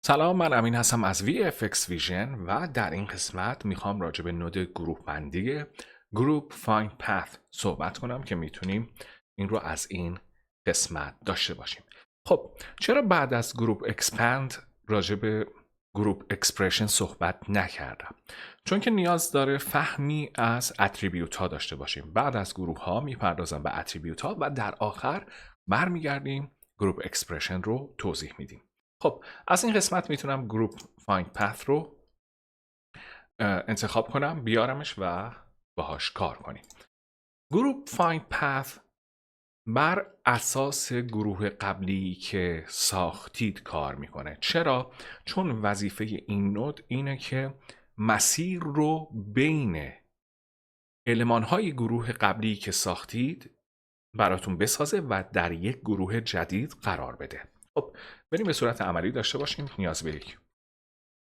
سلام، من امین هستم از VFX Vision و در این قسمت میخوام راجع به نود گروه بندی Group Find Path صحبت کنم که میتونیم این رو از این قسمت داشته باشیم. خب چرا بعد از Group Expand راجع به Group Expression صحبت نکردم؟ چون که نیاز داره فهمی از اتریبیوت ها داشته باشیم. بعد از گروه ها میپردازم به اتریبیوت ها و در آخر برمیگردیم Group Expression رو توضیح میدیم. خب از این قسمت میتونم گروپ فایند پث رو انتخاب کنم، بیارمش و باهاش کار کنیم. گروپ فایند پث بر اساس گروه قبلی که ساختید کار میکنه. چرا؟ چون وظیفه این نود اینه که مسیر رو بین المانهای گروه قبلی که ساختید براتون بسازه و در یک گروه جدید قرار بده. خب بریم به صورت عملی داشته باشیم. نیاز به یک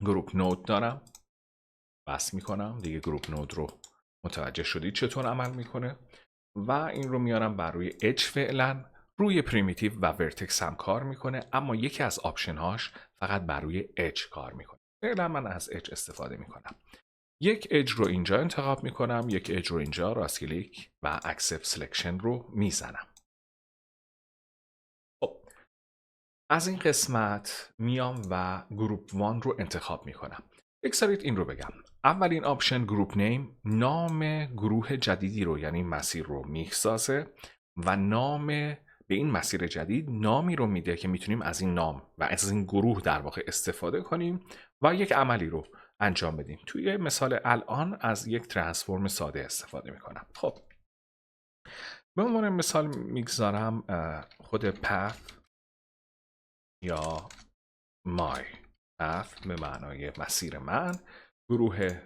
گروپ نود دارم، بس میکنم دیگه. گروپ نود رو متوجه شدید چطور عمل میکنه و این رو میارم بر روی اج. فعلا روی پریمیتیو و ورتکس هم کار میکنه، اما یکی از آپشن هاش فقط بر روی اج کار میکنه. فعلا من از اج استفاده میکنم. یک اج رو اینجا انتخاب میکنم، یک اج رو اینجا، راست کلیک و اکسپت سلکشن رو میزنم. خب از این قسمت میام و گروپ 1 رو انتخاب میکنم. بگذارید این رو بگم. اولین آپشن گروپ نیم نام گروه جدیدی رو، یعنی مسیر رو میسازه و نام به این مسیر جدید نامی رو میده که میتونیم از این نام و از این گروه در واقع استفاده کنیم و یک عملی رو انجام بدیم. توی مثال الان از یک ترانسفورم ساده استفاده میکنم. خب به عنوان مثال میگذارم خود path یا my path به معنای مسیر من، گروه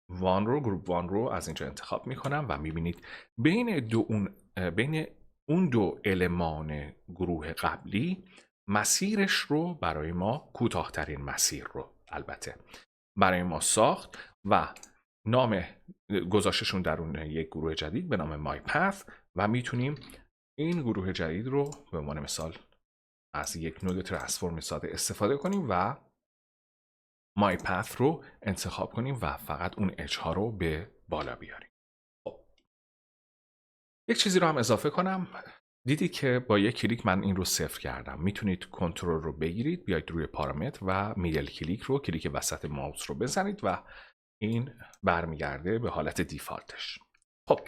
گروپ 1 رو از اینجا انتخاب میکنم و میبینید بین اون دو المان گروه قبلی مسیرش رو برای ما، کوتاه‌ترین مسیر رو البته برای ما ساخت و نام گذاشتشون در اون یک گروه جدید به نام my path و میتونیم این گروه جدید رو به عنوان مثال از یک نود ترانسفورم ساده استفاده کنیم و my path رو انتخاب کنیم و فقط اون اج ها رو به بالا بیاریم. خب یک چیزی رو هم اضافه کنم. دیدی که با یک کلیک من این رو صفر کردم. میتونید کنترل رو بگیرید، بیاید روی پارامتر و میدل کلیک رو، کلیک وسط ماوس رو بزنید و این برمیگرده به حالت دیفالتش. خب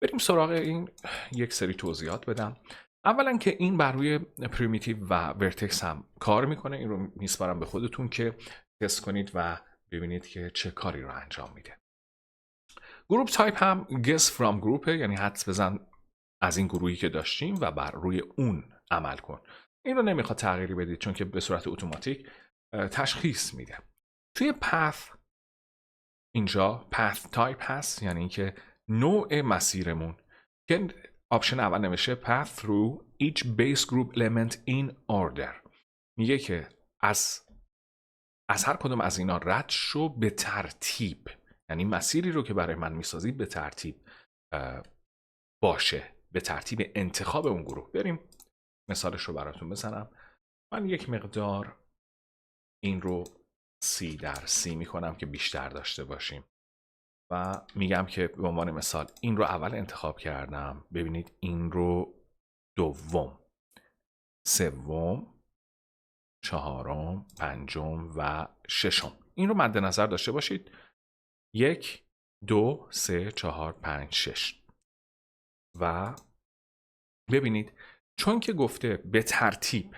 بریم سراغ این یک سری توضیحات بدم. اولا که این بر روی پریمیتیو و ورتکس هم کار میکنه. این رو میسپارم به خودتون که تست کنید و ببینید که چه کاری رو انجام میده. گروپ تایپ هم guess from group، یعنی حدس بزن از این گروهی که داشتیم و بر روی اون عمل کن. این رو نمیخواد تغییری بدید چون که به صورت اتوماتیک تشخیص میده. توی path اینجا path type هست، یعنی اینکه نوع مسیرمون، که آپشن اول نوشته path through each base group element in order، میگه که از هر کدوم از اینا رد شو به ترتیب، یعنی مسیری رو که برای من میسازی به ترتیب باشه، به ترتیب انتخاب اون گروه. بریم مثالش رو براتون بزنم. من یک مقدار این رو C/C میکنم که بیشتر داشته باشیم و میگم که به عنوان مثال این رو اول انتخاب کردم، ببینید این رو دوم، سوم، چهارم، پنجم و ششم. این رو مد نظر داشته باشید. 1 2 3 4 5 6 و ببینید چون که گفته به ترتیب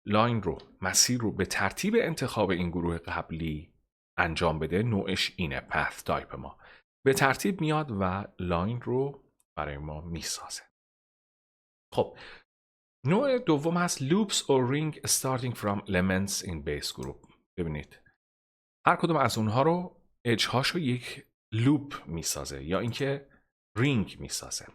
لاین رو، مسیر رو به ترتیب انتخاب این گروه قبلی انجام بده، نوعش اینه، path تایپ ما به ترتیب میاد و لاین رو برای ما میسازه. خب نوع دوم هست loops or ring starting from elements in base group. ببینید هر کدوم از اونها رو اج هاشو یک لوپ میسازه یا اینکه رینگ میسازه.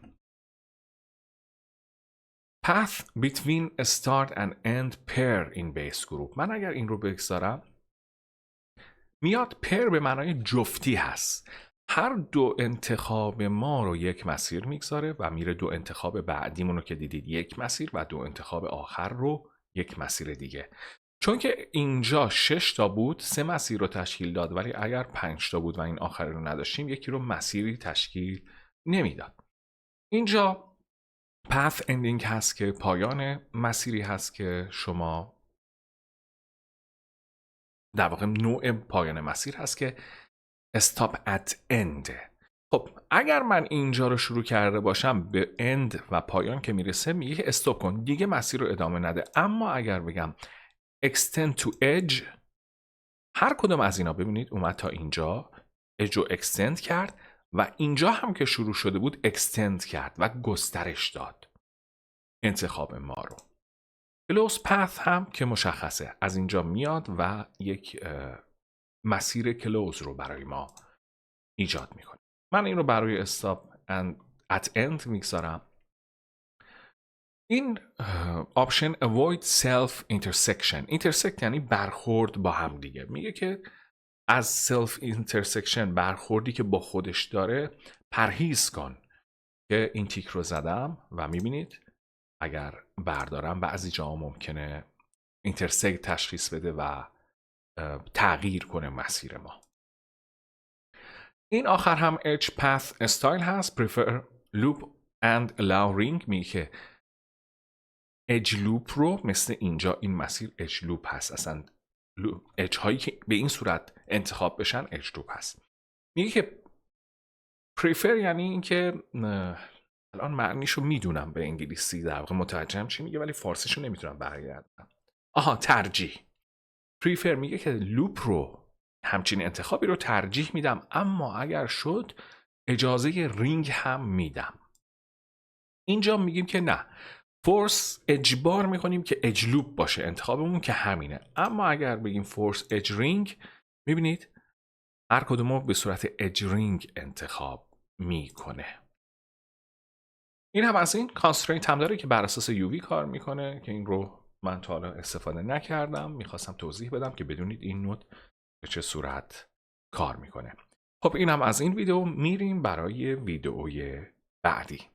path between a start and end pair in base group. من اگر این رو بگذارم میاد پیر به معنای جفتی هست. هر دو انتخاب ما رو یک مسیر میگذاره و میره دو انتخاب بعدیمون رو که دیدید یک مسیر و دو انتخاب آخر رو یک مسیر دیگه. چون که اینجا 6 تا بود 3 مسیر رو تشکیل داد، ولی اگر 5 تا بود و این آخری رو نداشتیم یکی رو مسیری تشکیل نمیداد. اینجا path ending هست که پایان مسیری هست که شما در واقع نوع پایان مسیر هست که stop at end. خب اگر من اینجا رو شروع کرده باشم به end و پایان که میرسه میگه استاپ کن، دیگه مسیر رو ادامه نده. اما اگر بگم extend to edge، هر کدوم از اینا ببینید اومد تا اینجا، edge رو extend کرد و اینجا هم که شروع شده بود extend کرد و گسترش داد انتخاب ما رو. close path هم که مشخصه از اینجا میاد و یک مسیر کلوز رو برای ما ایجاد میکنه. من این رو برای stop and at end میگذارم. این آپشن avoid self intersection. intersect یعنی برخورد با هم دیگه. میگه که از self intersection، برخوردی که با خودش داره، پرهیز کن. که این تیک رو زدم و میبینید اگر بردارم بعضی جاها ممکنه intersect تشخیص بده و تغییر کنه مسیر ما. این آخر هم edge path style هست. prefer loop and allow ring. میگه که edge loop رو مثل اینجا این مسیر edge loop هست. اصلا edge هایی که به این صورت انتخاب بشن edge loop هست. میگه که prefer یعنی این که الان معنیشو میدونم به انگلیسی در واقع متوجهم چی میگه، ولی فارسیشو نمیتونم برگردم. ترجیح. prefer میگه که لوپ رو، همچین انتخابی رو ترجیح میدم، اما اگر شد اجازه رینگ هم میدم. اینجا میگیم که نه، فورس اجبار میکنیم که اج لوپ باشه انتخابمون که همینه. اما اگر بگیم فورس اج رینگ، میبینید هر کدومو به صورت اج رینگ انتخاب میکنه. این هم از این کانسترینت هم داره که بر اساس یووی کار میکنه که این رو من تا حالا استفاده نکردم، میخواستم توضیح بدم که بدونید این نود به چه صورت کار میکنه. خب این هم از این ویدیو. میریم برای ویدیوی بعدی.